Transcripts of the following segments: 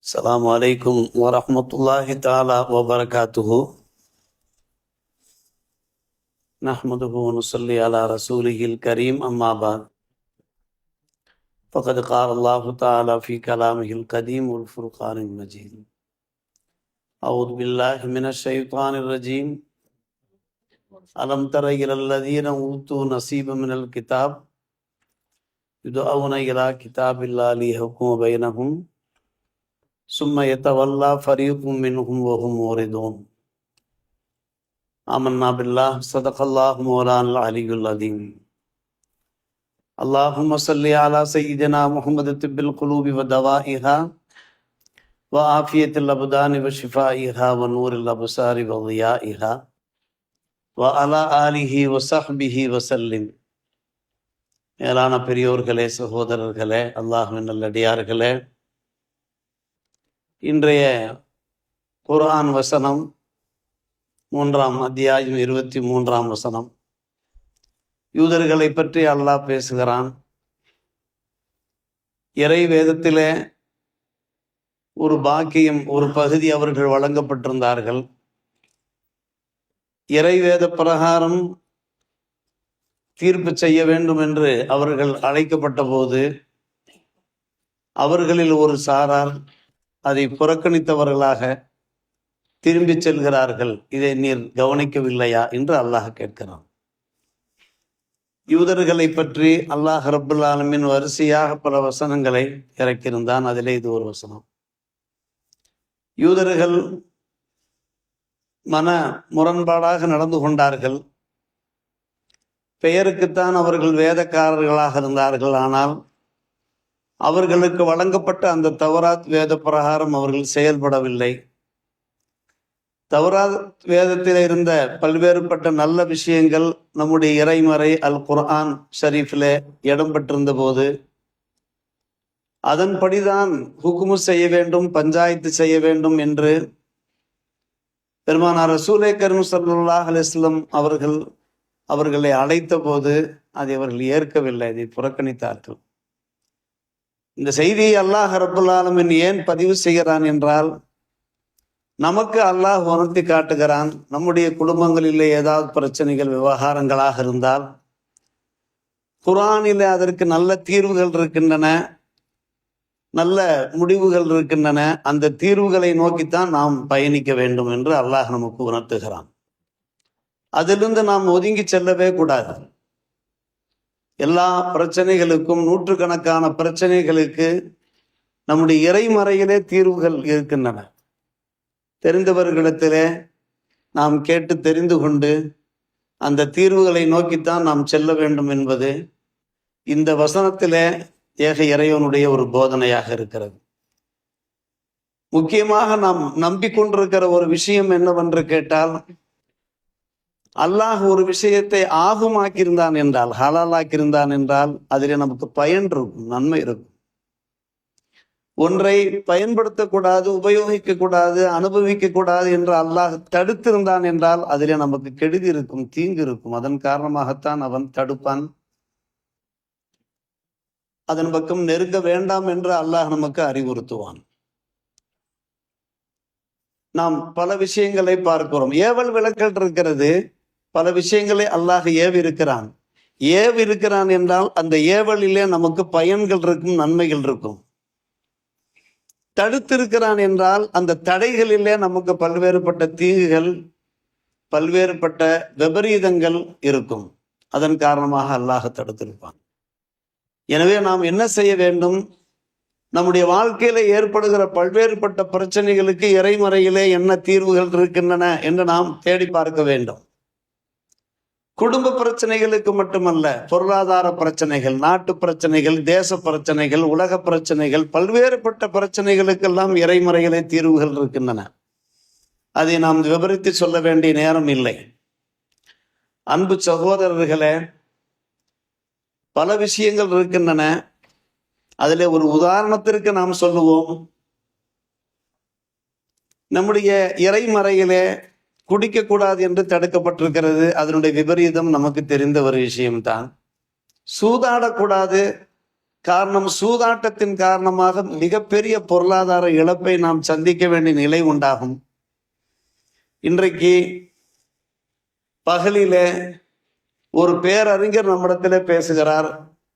السلام عليكم ورحمة الله تعالى وبركاته. نحمده ونصلي على رسوله الكريم أما بعد فقد قال الله تعالى في كلامه القديم والفرقان المجيد. أعوذ بالله من الشيطان الرجيم. ألم تر إلى الذين أوتوا نصيبا من الكتاب يدعون إلى كتاب الله ليحكم بينهم ثم يتولى فريق منهم وهم معرضون. آمنا بالله صدق الله مولانا العلي العظيم. اللهم صل على سيدنا محمد طب القلوب ودوائها وعافية الأبدان وشفائها ونور الأبصار وضيائها وعلى آله وصحبه وسلم. மேலான பெரியோர்களே, சகோதரர்களே, அல்லாஹ்வின் நல்லடியார்களே, இன்றைய குர்ஆன் வசனம் 3ஆம் அத்தியாயம் 23ஆம் வசனம். யூதர்களை பற்றி அல்லாஹ் பேசுகிறான். இறை வேதத்திலே ஒரு பாக்கியம், ஒரு பகுதி அவர்கள் வழங்கப்பட்டிருந்தார்கள். இறை வேத பிரகாரம் தீர்ப்பு செய்ய வேண்டும் என்று அவர்கள் அழைக்கப்பட்ட போது அவர்களில் ஒரு சாரார் அதை புறக்கணித்தவர்களாக திரும்பி செல்கிறார்கள். இதை நீர் கவனிக்கவில்லையா என்று அல்லாஹ் கேட்கிறான். யூதர்களை பற்றி அல்லாஹ் ரப்புல் ஆலமீன் வரிசையாக பல வசனங்களை இறக்கியிருந்தான். அதிலே இது ஒரு வசனம். யூதர்கள் மன முரண்பாடாக நடந்து கொண்டார்கள். பெயருக்குத்தான் அவர்கள் வேதக்காரர்களாக இருந்தார்கள். ஆனால் அவர்களுக்கு வழங்கப்பட்ட அந்த தௌராத் வேத பிரகாரம் அவர்கள் செயல்படவில்லை. தௌராத் வேதத்தில் இருந்த பல்வேறுபட்ட நல்ல விஷயங்கள் நம்முடைய இறைமறை அல் குர்ஆன் ஷரீஃபிலே இடம் பெற்றிருந்த போது அதன்படிதான் ஹுக்குமு செய்ய வேண்டும், பஞ்சாயத்து செய்ய வேண்டும் என்று பெருமானார் ரசூலே கரீம் ஸல்லல்லாஹு அலைஹி வஸல்லம் அவர்களை அழைத்த போது அதை அவர்கள் ஏற்கவில்லை, அதை புறக்கணித்தார்கள். இந்த செய்தியை அல்லாஹ் ரப்புல் ஆலமீன் ஏன் பதிவு செய்கிறான் என்றால், நமக்கு அல்லாஹ் உணர்த்தி காட்டுகிறான். நம்முடைய குடும்பங்களிலே ஏதாவது பிரச்சனைகள், விவகாரங்களாக இருந்தால் குர்ஆனிலே அதற்கு நல்ல தீர்வுகள் இருக்கின்றன, நல்ல முடிவுகள் இருக்கின்றன. அந்த தீர்வுகளை நோக்கித்தான் நாம் பயணிக்க வேண்டும் என்று அல்லாஹ் நமக்கு உணர்த்துகிறான். அதிலிருந்து நாம் ஒதுங்கி செல்லவே கூடாது. எல்லா பிரச்சனைகளுக்கும், நூற்றுக்கணக்கான பிரச்சனைகளுக்கு நம்முடைய இறைமறையிலே தீர்வுகள் இருக்கின்றன. தெரிந்தவர்களிடத்திலே நாம் கேட்டு தெரிந்து கொண்டு அந்த தீர்வுகளை நோக்கித்தான் நாம் செல்ல வேண்டும் என்பது இந்த வசனத்திலே ஏக இறைவனுடைய ஒரு போதனையாக இருக்கிறது. முக்கியமாக நாம் நம்பிக்கொண்டிருக்கிற ஒரு விஷயம் என்னவென்று கேட்டால், அல்லாஹ் ஒரு விஷயத்தை ஆகுமாக்கியிருந்தான் என்றால், ஹலாலாக்கியிருந்தான் என்றால் அதிலே நமக்கு பயன் இருக்கும், நன்மை இருக்கும். ஒன்றை பயன்படுத்தக்கூடாது, உபயோகிக்க கூடாது, அனுபவிக்க கூடாது என்று அல்லாஹ் தடுத்திருந்தான் என்றால் அதிலே நமக்கு கெடுதி இருக்கும், தீங்கு இருக்கும். அதன் காரணமாகத்தான் அவன் தடுப்பான். அதன் பக்கம் நெருங்க வேண்டாம் என்று அல்லாஹ் நமக்கு அறிவுறுத்துவான். நாம் பல விஷயங்களை பார்க்கிறோம். ஏவல் விளக்கல் இருக்கிறது. பல விஷயங்களை அல்லாஹ் ஏவிருக்கிறான். ஏவிருக்கிறான் என்றால் அந்த ஏவலிலே நமக்கு பயன்கள் இருக்கும், நன்மைகள் இருக்கும். தடுத்திருக்கிறான் என்றால் அந்த தடைகளிலே நமக்கு பல்வேறுபட்ட தீங்குகள், பல்வேறுபட்ட விபரீதங்கள் இருக்கும். அதன் காரணமாக அல்லாஹ் தடுத்திருப்பான். எனவே நாம் என்ன செய்ய வேண்டும்? நம்முடைய வாழ்க்கையில ஏற்படுகிற பல்வேறுபட்ட பிரச்சனைகளுக்கு இறைமறையிலே என்ன தீர்வுகள் இருக்கின்றன என்று நாம் தேடி பார்க்க வேண்டும். குடும்ப பிரச்சனைகளுக்கு மட்டுமல்ல, பொருளாதார பிரச்சனைகள், நாட்டு பிரச்சனைகள், தேச பிரச்சனைகள், உலக பிரச்சனைகள், பல்வேறுபட்ட பிரச்சனைகளுக்கெல்லாம் இறைமறையிலே தீர்வுகள் இருக்கின்றன. அதை நாம் விவரித்து சொல்ல வேண்டிய நேரம் இல்லை. அன்பு சகோதரர்களே, பல விஷயங்கள் இருக்கின்றன. அதிலே ஒரு உதாரணத்திற்கு நாம் சொல்லுவோம். நம்முடைய இறைமறையிலே குடிக்கக்கூடாது என்று தடுக்கப்பட்டிருக்கிறது. அதனுடைய விபரீதம் நமக்கு தெரிந்த ஒரு விஷயம்தான். சூதாடக்கூடாது, காரணம், சூதாட்டத்தின் காரணமாக மிகப்பெரிய பொருளாதார இழப்பை நாம் சந்திக்க வேண்டிய நிலை உண்டாகும். இன்றைக்கு பகலில ஒரு பேரறிஞர் நம்மிடத்திலே பேசுகிறார்.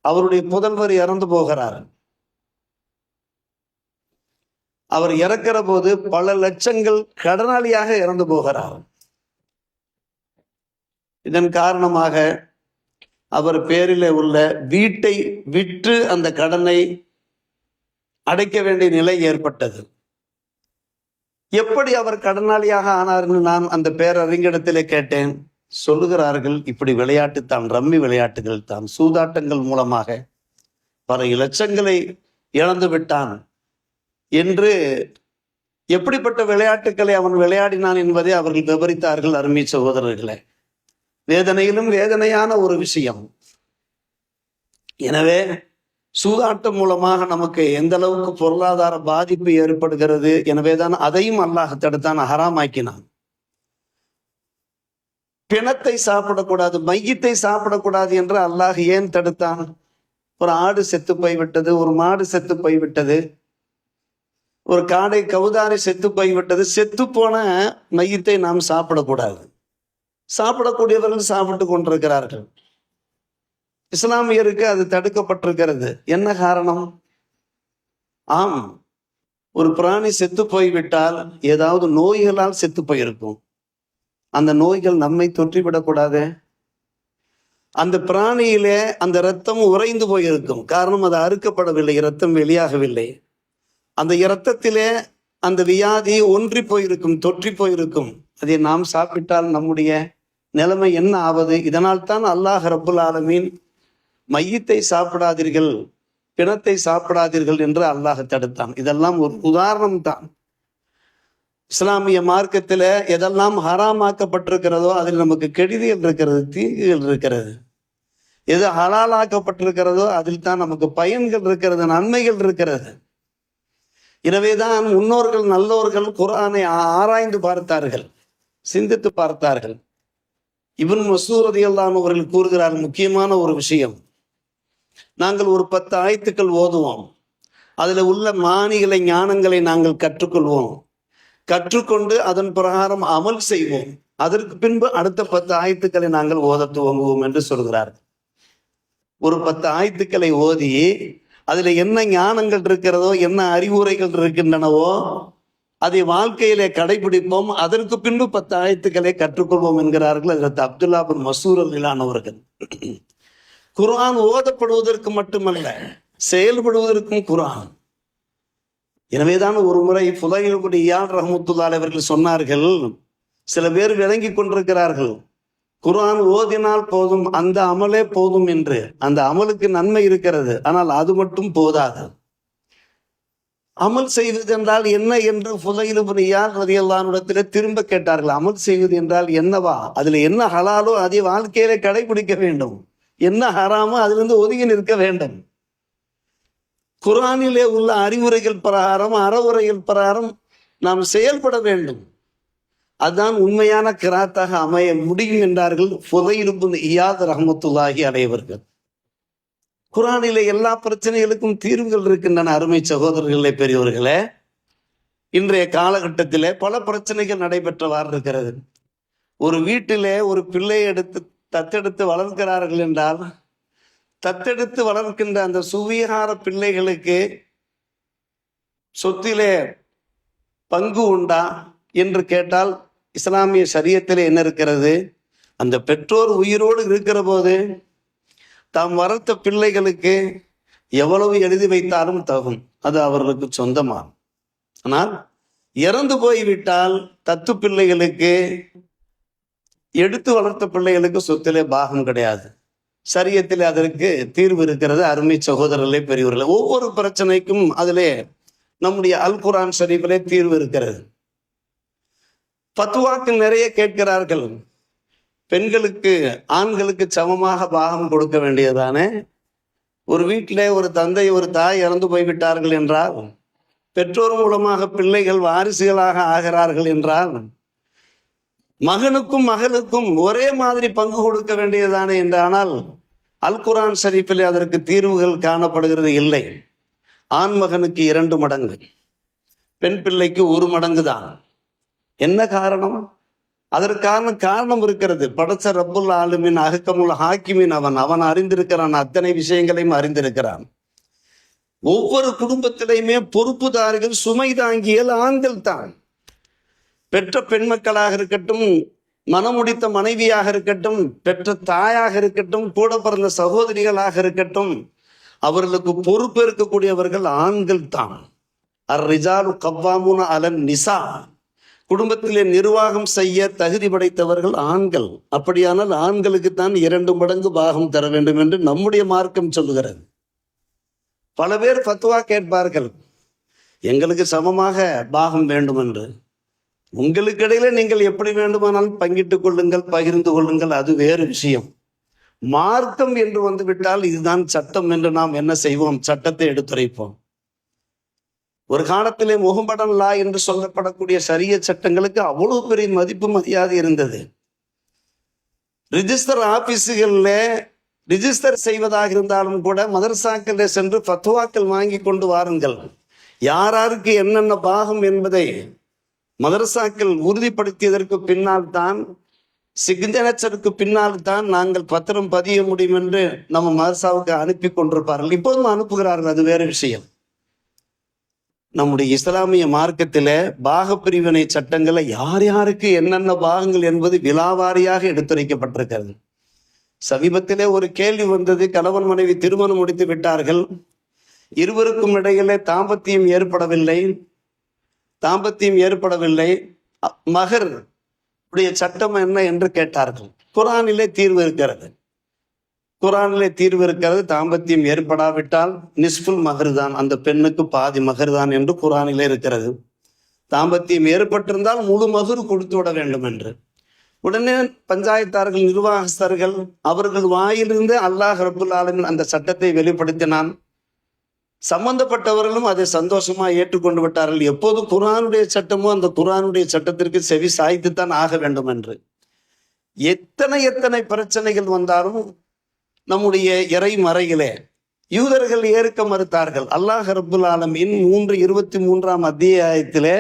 அவருடைய புதல்வர் இறந்து போகிறார். அவர் இறக்கிற போது பல லட்சங்கள் கடனாளியாக இறந்து போகிறார். இதன் காரணமாக அவர் பேரில் உள்ள வீட்டை விற்று அந்த கடனை அடைக்க வேண்டிய நிலை ஏற்பட்டது. எப்படி அவர் கடனாளியாக ஆனார்னு நான் அந்த பேரறிஞரிடத்திலே கேட்டேன். சொல்லுகிறார்கள், இப்படி விளையாட்டு தான், ரம்மி விளையாட்டுகள் தான், சூதாட்டங்கள் மூலமாக பல லட்சங்களை இழந்து விட்டான் என்று, எப்படிப்பட்ட விளையாட்டுக்களை அவன் விளையாடினான் என்பதை அவர்கள் விவரித்தார்கள். அருமை சகோதரர்களே, வேதனையிலும் வேதனையான ஒரு விஷயம். எனவே சூதாட்டம் மூலமாக நமக்கு எந்த அளவுக்கு பொருளாதார பாதிப்பு ஏற்படுகிறது. எனவேதான் அதையும் அல்லாஹ் தடுத்தான், ஹராமாக்கினான். பிணத்தை சாப்பிடக்கூடாது, மையத்தை சாப்பிடக்கூடாது என்று அல்லாஹ் ஏன் தடுத்தான்? ஒரு ஆடு செத்து போய்விட்டது, ஒரு மாடு செத்து போய்விட்டது, ஒரு காடை கவுதாரி செத்து போய்விட்டது. செத்து போன மையத்தை நாம் சாப்பிடக்கூடாது. சாப்பிடக்கூடியவர்கள் சாப்பிட்டு கொண்டிருக்கிறார்கள். இஸ்லாமியருக்கு அது தடுக்கப்பட்டிருக்கிறது. என்ன காரணம்? ஆம், ஒரு பிராணி செத்து போய்விட்டால் ஏதாவது நோய்களால் செத்து போயிருக்கும். அந்த நோய்கள் நம்மை தொற்றிவிடக்கூடாது. அந்த பிராணியிலே அந்த இரத்தம் உறைந்து போயிருக்கும். காரணம், அது அறுக்கப்படவில்லை, இரத்தம் வெளியாகவில்லை. அந்த இரத்தத்திலே அந்த வியாதி ஒன்றி போயிருக்கும், தொற்றி போயிருக்கும். அதை நாம் சாப்பிட்டால் நம்முடைய நிலைமை என்ன ஆவது? இதனால் தான் அல்லாஹ் ரப்புல் ஆலமீன் மையத்தை சாப்பிடாதீர்கள், பிணத்தை சாப்பிடாதீர்கள் என்று அல்லாஹ் தடுத்தான். இதெல்லாம் ஒரு உதாரணம் தான். இஸ்லாமிய மார்க்கத்துல எதெல்லாம் ஹராமாக்கப்பட்டிருக்கிறதோ அதில் நமக்கு கெடுதிகள் இருக்கிறது, தீங்குகள் இருக்கிறது. எது ஹலாலாக்கப்பட்டிருக்கிறதோ அதில் தான் நமக்கு பயன்கள் இருக்கிறது, நன்மைகள் இருக்கிறது. எனவேதான் முன்னோர்கள் நல்லோர்கள் குர்ஆனை ஆராய்ந்து பார்த்தார்கள், சிந்தித்து பார்த்தார்கள். இப்னு மஸ்ஊத் ரலியல்லாஹு அன்ஹு அவர்கள் கூறுகிறார், முக்கியமான ஒரு விஷயம். நாங்கள் ஒரு 10 ஆயத்துக்கள் ஓதுவோம், அதுல உள்ள மானிகளை, ஞானங்களை நாங்கள் கற்றுக்கொள்வோம், கற்றுக்கொண்டு அதன் பிரகாரம் அமல் செய்வோம். அதற்கு பின்பு அடுத்த 10 ஆயத்துக்களை நாங்கள் ஓத துவங்குவோம் என்று சொல்கிறார். ஒரு 10 ஆயத்துக்களை ஓதி அதுல என்ன ஞானங்கள் இருக்கிறதோ, என்ன அறிவுரைகள் இருக்கின்றனவோ அதை வாழ்க்கையிலே கடைபிடிப்போம். அதற்கு பின்பு 10 ஆயத்துக்களை கற்றுக்கொள்வோம் என்கிறார்கள் ஹஜ்ரத் அப்துல்லா பின் மஸ்ஊத் ரலியல்லாஹு அவர்கள். குர்ஆன் ஓதப்படுவதற்கு மட்டுமல்ல, செயல்படுவதற்கும் குர்ஆன். எனவேதான் ஒரு முறை ஃபுதைல் இப்னு இயாத் ரஹ்மத்துல்லாஹி அலைஹி அவர்கள் சொன்னார்கள், சில பேர் விளங்கி கொண்டிருக்கிறார்கள் குர்ஆன் ஓதினால் போதும், அந்த அமலே போதும் என்று. அந்த அமலுக்கு நன்மை இருக்கிறது, ஆனால் அது மட்டும் போதாது. அமல் செய்வது என்றால் என்ன என்று ஃபுதைல் இப்னு இயாத் ரலியல்லாஹு அன்ஹு இடத்திலே திரும்ப கேட்டார்கள். அமல் செய்வது என்றால் என்னவா? அதுல என்ன ஹலாலோ அதை வாழ்க்கையில கடைபிடிக்க வேண்டும், என்ன ஹராமோ அதிலிருந்து ஒதுங்கி நிற்க வேண்டும். குர்ஆனிலே உள்ள அறிவுரைகள் பிரகாரம், அறவுரைகள் பிரகாரம் நாம் செயல்பட வேண்டும். அதுதான் உண்மையான கிராத்தாக அமைய முடியும் என்றார்கள் ஃபுதைல் இப்னு இயாத் ரஹ்மத்துல்லாஹி அலைஹி அவர்கள். குர்ஆனிலே எல்லா பிரச்சனைகளுக்கும் தீர்வுகள் இருக்கின்றன. அருமை சகோதரர்களே, பெரியவர்களே, இன்றைய காலகட்டத்திலே பல பிரச்சனைகள் நடைபெற்றவாறு இருக்கிறது. ஒரு வீட்டிலே ஒரு பிள்ளையை தத்தெடுத்து வளர்க்கிறார்கள் என்றால், தத்தெடுத்து வளர்க்கின்ற அந்த சுவீகார பிள்ளைகளுக்கு சொத்திலே பங்கு உண்டா என்று கேட்டால், இஸ்லாமிய ஷரியத்திலே என்ன இருக்கிறது? அந்த பெற்றோர் உயிரோடு இருக்கிற போது தாம் வளர்த்த பிள்ளைகளுக்கு எவ்வளவு எழுதி வைத்தாலும் தகும், அது அவர்களுக்கு சொந்தமாகும். ஆனால் இறந்து போய்விட்டால் தத்து பிள்ளைகளுக்கு, எடுத்து வளர்த்த பிள்ளைகளுக்கு சொத்திலே பாகம் கிடையாது. ஷரியத்திலே அதற்கு தீர்வு இருக்கிறது. அருமை சகோதரர்களே, பெரியவர்களே, ஒவ்வொரு பிரச்சனைக்கும் அதிலே நம்முடைய அல் குர்ஆன் ஷரீஃபிலே தீர்வு இருக்கிறது. ஃபத்வாக்கள் நிறைய கேட்கிறார்கள். பெண்களுக்கு ஆண்களுக்கு சமமாக பாகம் கொடுக்க வேண்டியதானே? ஒரு வீட்டிலே ஒரு தந்தை ஒரு தாய் இறந்து போய்விட்டார்கள் என்றால், பெற்றோர் மூலமாக பிள்ளைகள் வாரிசுகளாக ஆகிறார்கள் என்றால், மகனுக்கும் மகளுக்கும் ஒரே மாதிரி பங்கு கொடுக்க வேண்டியதானே என்றானால், அல் குர்ஆன் ஷரீஃபிலே அதற்கு தீர்வுகள் காணப்படுகிறது இல்லை. ஆண்மகனுக்கு 2 மடங்கு, பெண் பிள்ளைக்கு 1 மடங்கு தான். என்ன காரணம்? அதற்கான காரணம் இருக்கிறது. படைச்ச ரப்புல் ஆலமீன் அஹ்கமுல் ஹாக்கிமீன், அவன் அறிந்திருக்கிறான், அத்தனை விஷயங்களையும் அறிந்திருக்கிறான். ஒவ்வொரு குடும்பத்திலையுமே பொறுப்புதாரிகள், சுமை தாங்கியல் ஆண்கள் தான். பெற்ற பெண் மக்களாக இருக்கட்டும், மனமுடித்த மனைவியாக இருக்கட்டும், பெற்ற தாயாக இருக்கட்டும், கூட பிறந்த சகோதரிகளாக இருக்கட்டும், அவர்களுக்கு பொறுப்பு இருக்கக்கூடியவர்கள் ஆண்கள் தான். அர்-ரிஜாலு கவ்வாமுன அலன் நிசா, குடும்பத்திலே நிர்வாகம் செய்ய தகுதி படைத்தவர்கள் ஆண்கள். அப்படியானால் ஆண்களுக்கு தான் 2 மடங்கு பாகம் தர வேண்டும் என்று நம்முடைய மார்க்கம் சொல்லுகிறது. பல பேர் ஃபத்வா கேட்பார்கள், எங்களுக்கு சமமாக பாகம் வேண்டும் என்று. உங்களுக்கு இடையில நீங்கள் எப்படி வேண்டுமானாலும் பங்கிட்டுக் கொள்ளுங்கள், பகிர்ந்து கொள்ளுங்கள், அது வேறு விஷயம். மார்க்கம் என்று வந்து விட்டால் இதுதான் சட்டம் என்று நாம் என்ன செய்வோம்? சட்டத்தை எடுத்துரைப்போம். ஒரு காலத்திலே முஹம்மடன் லா என்று சொல்லப்படக்கூடிய ஷரிய சட்டங்களுக்கு அவ்வளவு பெரிய மதிப்பு மரியாதை இருந்தது. ரிஜிஸ்டர் ஆபீஸுகளில் ரிஜிஸ்டர் செய்வதாக இருந்தாலும் கூட மதரசாக்களில் சென்று ஃபத்வாக்கள் வாங்கி கொண்டு வாருங்கள். யாராருக்கு என்னென்ன பாகம் என்பதை மதரசாக்கள் உறுதிப்படுத்தியதற்கு பின்னால் தான், சிக்னேச்சருக்கு பின்னால் தான் நாங்கள் பத்திரம் பதிய முடியும் என்று நம்ம மதரசாவுக்கு அனுப்பி கொண்டிருப்பார்கள். இப்போதும் அனுப்புகிறார்கள், அது வேறு விஷயம். நம்முடைய இஸ்லாமிய மார்க்கத்தில பாக பிரிவினை சட்டங்களை யார் யாருக்கு என்னென்ன பாகங்கள் என்பது விலாவாரியாக எடுத்துரைக்கப்பட்டிருக்கிறது. சமீபத்திலே ஒரு கேள்வி வந்தது. கணவன் மனைவி திருமணம் முடித்து விட்டார்கள், இருவருக்கும் இடையிலே தாம்பத்தியம் ஏற்படவில்லை, மகர் உடைய சட்டம் என்ன என்று கேட்டார்கள். குர்ஆனிலே தீர்வு இருக்கிறது. தாம்பத்தியம் ஏற்படாவிட்டால் நிஸ்ஃபுல் மகர் தான், அந்த பெண்ணுக்கு பாதி மகர் தான் என்று குர்ஆனிலே இருக்கிறது. தாம்பத்தியம் ஏற்பட்டிருந்தால் முழு மகர் கொடுத்து விட வேண்டும் என்று. உடனே பஞ்சாயத்தார்கள், நிர்வாகஸ்தர்கள், அவர்கள் வாயிலிருந்து அல்லாஹ் ரப்புல் ஆலமீன் அந்த சட்டத்தை வெளிப்படுத்தினான். சம்பந்தப்பட்டவர்களும் அதை சந்தோஷமா ஏற்றுக்கொண்டு விட்டார்கள். எப்போது குர்ஆனுடைய சட்டமோ அந்த குர்ஆனுடைய சட்டத்திற்கு செவி சாய்த்துத்தான் ஆக வேண்டும் என்று. எத்தனை பிரச்சனைகள் வந்தாலும் நம்முடைய இறைமறையிலே யூதர்கள் ஏற்க மறுத்தார்கள். அல்லாஹ் ரப்புல் ஆலமீன் 3:23 அத்தியாயத்திலே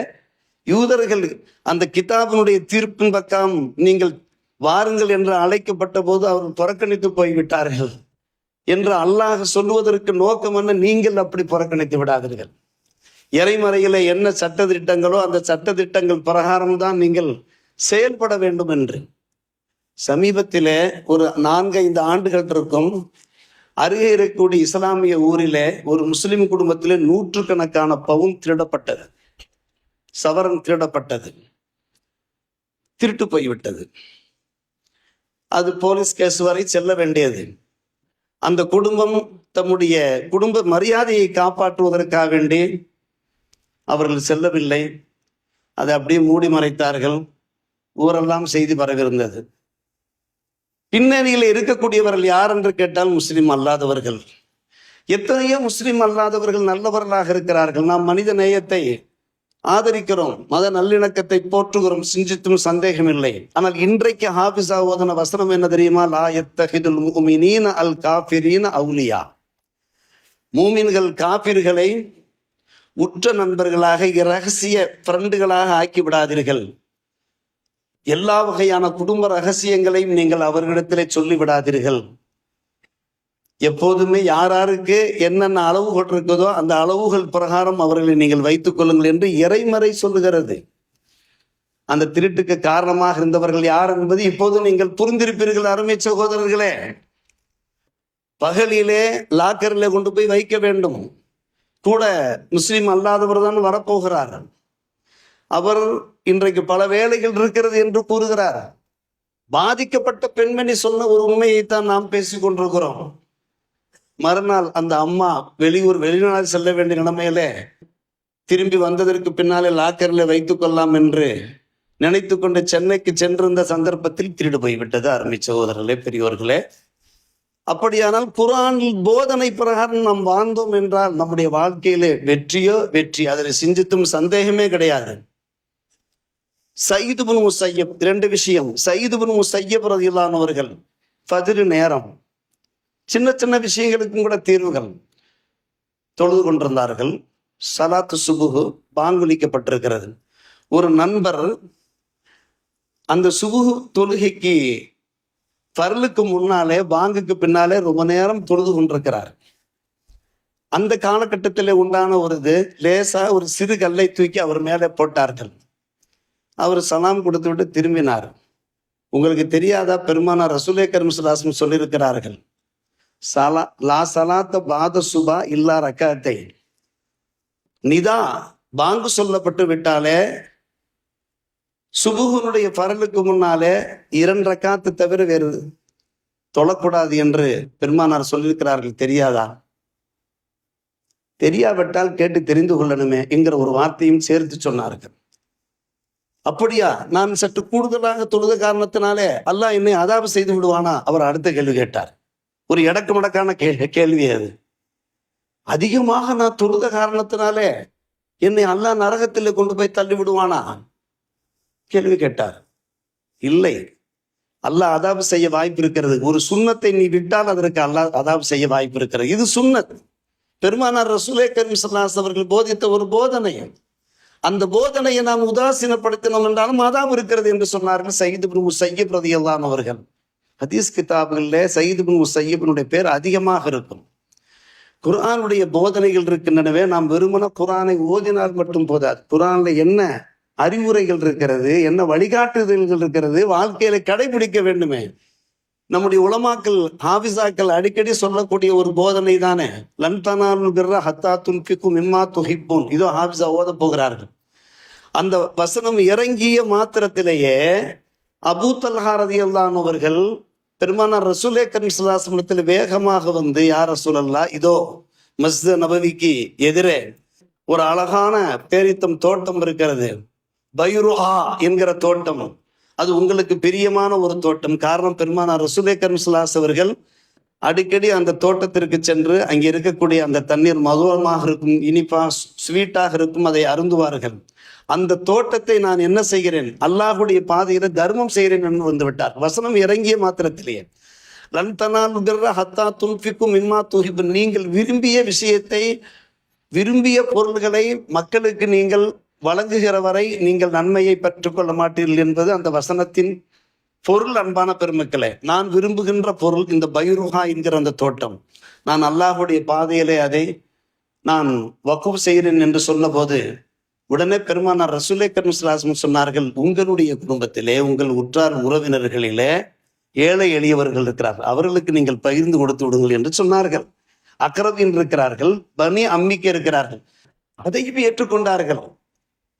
யூதர்கள் அந்த கிதாபினுடைய தீர்ப்பின் பக்கம் நீங்கள் வாருங்கள் என்று அழைக்கப்பட்ட போது அவர்கள் புறக்கணித்து போய்விட்டார்கள் என்று அல்லாஹ் சொல்லுவதற்கு நோக்கம் என்ன? நீங்கள் அப்படி புறக்கணித்து விடாதீர்கள். இறைமறையில என்ன சட்ட திட்டங்களோ அந்த சட்ட திட்டங்கள் பிரகாரம்தான் நீங்கள் செயல்பட வேண்டும் என்று. சமீபத்திலே ஒரு 4-5 ஆண்டுகள் இருக்கும், அருகே இருக்கக்கூடிய இஸ்லாமிய ஊரிலே ஒரு முஸ்லிம் குடும்பத்திலே 100கணக்கான பவுன் திருடப்பட்டது, சவரன் திருடப்பட்டது, திருட்டு போய்விட்டது. அது போலீஸ் கேஸ் வரை செல்ல வேண்டியது. அந்த குடும்பம் தம்முடைய குடும்ப மரியாதையை காப்பாற்றுவதற்காக வேண்டி அவர்கள் செல்லவில்லை. அதை அப்படியே மூடி மறைத்தார்கள். ஊரெல்லாம் செய்தி பரவிருந்தது. பின்னணியில் இருக்கக்கூடியவர்கள் யார் என்று கேட்டால் முஸ்லிம் அல்லாதவர்கள். எத்தனையோ முஸ்லிம் அல்லாதவர்கள் நல்லவர்களாக இருக்கிறார்கள். நாம் மனித நேயத்தை ஆதரிக்கிறோம், மத நல்லிணக்கத்தை போற்றுகிறோம், சிந்தித்தும் சந்தேகம் இல்லை. ஆனால் இன்றைக்கு ஹாஃபிஸா ஓதன வசனம் என்ன தெரியுமா? லா யத்தஹிதுல் முஃமினீன அல் காஃபிரீன அவுலியா. மூமின்கள் காபிர்களை உற்ற நண்பர்களாக, இரகசிய ஃப்ரெண்டுகளாக ஆக்கி விடாதீர்கள். எல்லா வகையான குடும்ப ரகசியங்களையும் நீங்கள் அவர்களிடத்திலே சொல்லிவிடாதீர்கள். எப்போதுமே யாருக்கு என்னென்ன அளவுகள் இருக்குதோ அந்த அளவுகள் பிரகாரம் அவர்களை நீங்கள் வைத்துக் கொள்ளுங்கள் என்று இறைமறை சொல்லுகிறது. அந்த திருட்டுக்கு காரணமாக இருந்தவர்கள் யார் என்பது இப்போது நீங்கள் புரிந்திருப்பீர்கள் அருமை சகோதரர்களே. பகலிலே லாக்கரிலே கொண்டு போய் வைக்க வேண்டும். கூட முஸ்லிம் அல்லாதவர் தான் வரப்போகிறார். அவர் இன்றைக்கு பல வேலைகள் இருக்கிறது என்று கூறுகிறார். பாதிக்கப்பட்ட பெண்மணி சொன்ன ஒரு உண்மையைத்தான் நாம் பேசிக் கொண்டிருக்கிறோம். மறுநாள் அந்த அம்மா வெளிநாடு செல்ல வேண்டிய நிலைமையிலே திரும்பி வந்ததற்கு பின்னாலே லாக்கரில் வைத்துக் கொள்ளலாம் என்று நினைத்து கொண்டு சென்னைக்கு சென்றிருந்த சந்தர்ப்பத்தில் திருடு போய்விட்டது. அருமை சகோதரர்களே, பெரியோர்களே, அப்படியானால் குர்ஆன் போதனை பிரகாரம் நாம் வாழ்ந்தோம் என்றால் நம்முடைய வாழ்க்கையிலே வெற்றி. அதில் சிந்தித்தும் சந்தேகமே கிடையாது. சயீத் இப்னு முஸய்யப், 2 விஷயம். சயீத் இப்னு முஸய்யப் ரலியல்லாஹு அன்ஹு அவர்கள் ஃபஜ்ர் நேரம் சின்ன சின்ன விஷயங்களுக்கும் கூட தீர்வுகள். தொழுது கொண்டிருந்தார்கள். சலாத்து சுபுகு பாங்குலிக்கப்பட்டிருக்கிறது. ஒரு நண்பர் அந்த சுபுகு தொழுகைக்கு ஃபர்லுக்கு முன்னாலே பாங்குக்கு பின்னாலே ரொம்ப நேரம் தொழுது கொண்டிருக்கிறார். அந்த காலகட்டத்தில் உண்டான ஒரு லேசா ஒரு சிறு கல்லை தூக்கி அவர் மேலே போட்டார்கள். அவர் சலாம் கொடுத்து விட்டு திரும்பினார். உங்களுக்கு தெரியாதா, பெருமானார் ரசூலே கரீம் ஸல்லல்லாஹு அலைஹி வஸல்லம் சொல்லியிருக்கிறார்கள், லா சலாத்த பாத சுபா இல்லா ரக்காத்தை. நிதா பாங்கு சொல்லப்பட்டு விட்டாலே சுபுகனுடைய பரலுக்கு முன்னாலே 2 ரக்காத்து தவிர வேறு தொழக்கூடாது என்று பெருமானார் சொல்லியிருக்கிறார்கள். தெரியாதா? தெரியாவிட்டால் கேட்டு தெரிந்து கொள்ளணுமே என்கிற ஒரு வார்த்தையும் சேர்த்து சொன்னார்கள். அப்படியா, நான் சற்று கூடுதலாக தொழுத காரணத்தினாலே அல்லாஹ் என்னை அதாபு செய்து விடுவானா? அவர் அடுத்த கேள்வி கேட்டார். ஒரு எடக்கு மடக்கான கேள்வி அது. அதிகமாக நான் தொழுத காரணத்தினாலே என்னை அல்லாஹ் நரகத்தில் கொண்டு போய் தள்ளி விடுவானா? கேள்வி கேட்டார். இல்லை, அல்லாஹ் அதாபு செய்ய வாய்ப்பு இருக்கிறது. ஒரு சுன்னத்தை நீ விட்டால் அதற்கு அல்லாஹ் அதாபு செய்ய வாய்ப்பு இருக்கிறது. இது சுன்னத். பெருமானார் ரசூலே கரீம் ஸல்லல்லாஹு அலைஹி வஸல்லம் அவர்கள் போதித்த ஒரு போதனை. அந்த போதனையை நாம் உதாசீனப்படுத்தினோம் என்றாலும் அதாபு இருக்கிறது என்று சொன்னார்கள் சயீத் இப்னு முஸய்யிப் ரலியல்லாஹு அன்ஹு அவர்கள். ஹதீஸ் கிதாபுகளில் சயீத் இப்னு முஸய்யிபினுடைய பேர் அதிகமாக இருக்கும். குர்ஆனுடைய போதனைகள் இருக்கின்றனவே, நாம் வெறுமன குர்ஆனை ஓதினால் மட்டும் போதாது. குர்ஆன்ல என்ன அறிவுரைகள் இருக்கிறது, என்ன வழிகாட்டுதல்கள் இருக்கிறது, வாழ்க்கையில கடைபிடிக்க வேண்டுமே. நம்முடைய உலமாக்கள் ஹாஃபிஸாக்கள் அடிக்கடி சொல்லக்கூடிய ஒரு போதனை தானே, லன் தனாலுல் பிர்ர ஹத்தா துன்ஃபிகு மிம்மா துஹிப்பூன். இதோ ஹாஃபிஸா ஓத போகிறார்கள். அந்த வசனம் இறங்கிய மாத்திரத்திலேயே அபூ தல்ஹா ரலியல்லாஹு அன்ஹு அவர்கள் பெருமானார் ரசூலே கரீம் ஸல்லல்லாஹு அலைஹி வஸல்லம் வேகமாக வந்து, யா ரசூலல்லாஹ், இதோ மஸ்ஜித் நபவிக்கு எதிரே ஒரு அழகான பேரித்தம் தோட்டம் இருக்கிறது, பைருஹா என்கிற தோட்டம். அது உங்களுக்கு பிரியமான ஒரு தோட்டம். காரணம், பெருமானார் ரசூலே கரீம் ஸல்லல்லாஹு அலைஹி வஸல்லம் அவர்கள் அடிக்கடி அந்த தோட்டத்திற்கு சென்று அங்கே இருக்கக்கூடிய அந்த தண்ணீர் மதுரமாக இருக்கும், இனிப்பா ஸ்வீட்டாக இருக்கும், அதை அருந்துவார்கள். அந்த தோட்டத்தை நான் என்ன செய்கிறேன், அல்லாஹ்வுடைய பாதையில தர்மம் செய்கிறேன் என்று வந்து விட்டார். வசனம் இறங்கிய மாத்திரத்திலேயே லன் தனாலுல் பிர்ர ஹத்தா துன்ஃபிகு மிம்மா துஹிப்பூன். நீங்கள் விரும்பிய விஷயத்தை, விரும்பிய பொருள்களை மக்களுக்கு நீங்கள் வழங்குகிற வரை நீங்கள் நன்மையை பெற்றுக்கொள்ள மாட்டீர்கள் என்பது அந்த வசனத்தின் பொருள். அன்பான பெருமக்களே, நான் விரும்புகின்ற பொருள் இந்த பைருஹா என்கிற அந்த தோட்டம். நான் அல்லாஹ்வுடைய பாதையிலே அதை நான் வக்ஃப் செய்கிறேன் என்று சொன்ன போது உடனே பெருமானார் ரசூலே கரீம் ஸல்லல்லாஹு அலைஹி வஸல்லம் சொன்னார்கள், உங்களுடைய குடும்பத்திலே, உங்கள் உற்றார் உறவினர்களிலே ஏழை எளியவர்கள் இருக்கிறார்கள், அவர்களுக்கு நீங்கள் பகிர்ந்து கொடுத்து விடுங்கள் என்று சொன்னார்கள். அக்ரபீன் இருக்கிறார்கள், பனி அம்மிக்கு இருக்கிறார்கள், அதையும் ஏற்றுக்கொண்டார்கள்.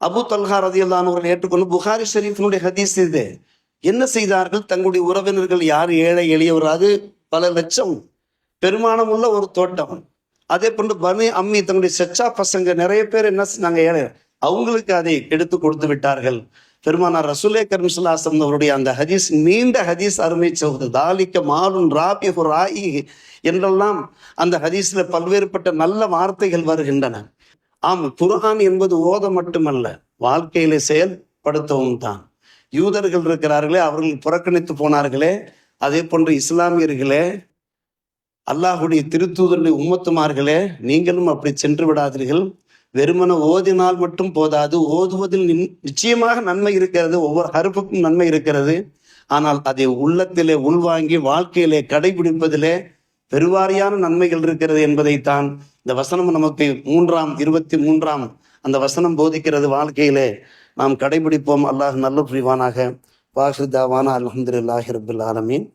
அபூ தல்ஹா ரலியல்லாஹு அன்ஹு அவர்கள் ஏற்றுக்கொண்டு, புகாரி ஷரீஃபினுடைய ஹதீஸ் இது. என்ன செய்தார்கள், தங்களுடைய உறவினர்கள் யார் ஏழை எளியவர், அது பல லட்சம் பெருமானம் உள்ள ஒரு தோட்டம். அதே போன்று பனி அம்மி தங்களுடைய செச்சா பசங்க நிறைய பேர் என்ன செஞ்சாங்க, ஏழை, அவங்களுக்கு அதை எடுத்து கொடுத்து விட்டார்கள். பெருமானார் ரசூலே கரீம் ஸல்லல்லாஹு அலைஹி வஸல்லம் அவருடைய அந்த ஹதீஸ், நீண்ட ஹதீஸ், அருமை சகோதரர், தாலிக மாலுன் ராபிஹு ராயி என்றெல்லாம் அந்த ஹதீஸ்ல பல்வேறுபட்ட நல்ல வார்த்தைகள் வருகின்றன. ஆம், குர்ஆன் என்பது ஓத மட்டுமல்ல, வாழ்க்கையில செயல்படுத்தவும் தான். யூதர்கள் இருக்கிறார்களே, அவர்கள் புறக்கணித்து போனார்களே, அதே போன்று இஸ்லாமியர்களே, அல்லாஹுடைய திருத்தூதருடைய உம்மத்துமார்களே, நீங்களும் அப்படி சென்று விடாதீர்கள். வெறுமன ஓதினால் மட்டும் போதாது, ஓதுவதில் நிச்சயமாக நன்மை இருக்கிறது, ஒவ்வொரு ஹர்ஃபுக்கும் நன்மை இருக்கிறது. ஆனால் அதை உள்ளத்திலே உள்வாங்கி வாழ்க்கையிலே கடைபிடிப்பதிலே பெருவாரியான நன்மைகள் இருக்கிறது என்பதைத்தான் இந்த வசனம் நமக்கு 23ஆம் அந்த வசனம் போதிக்கிறது. வாழ்க்கையிலே நாம் கடைபிடிப்போம். அல்லாஹ் நல்ல புரிவானாக. வாஹிர் தாவானா அல்ஹம்துலில்லாஹி ரப்பில் ஆலமீன்.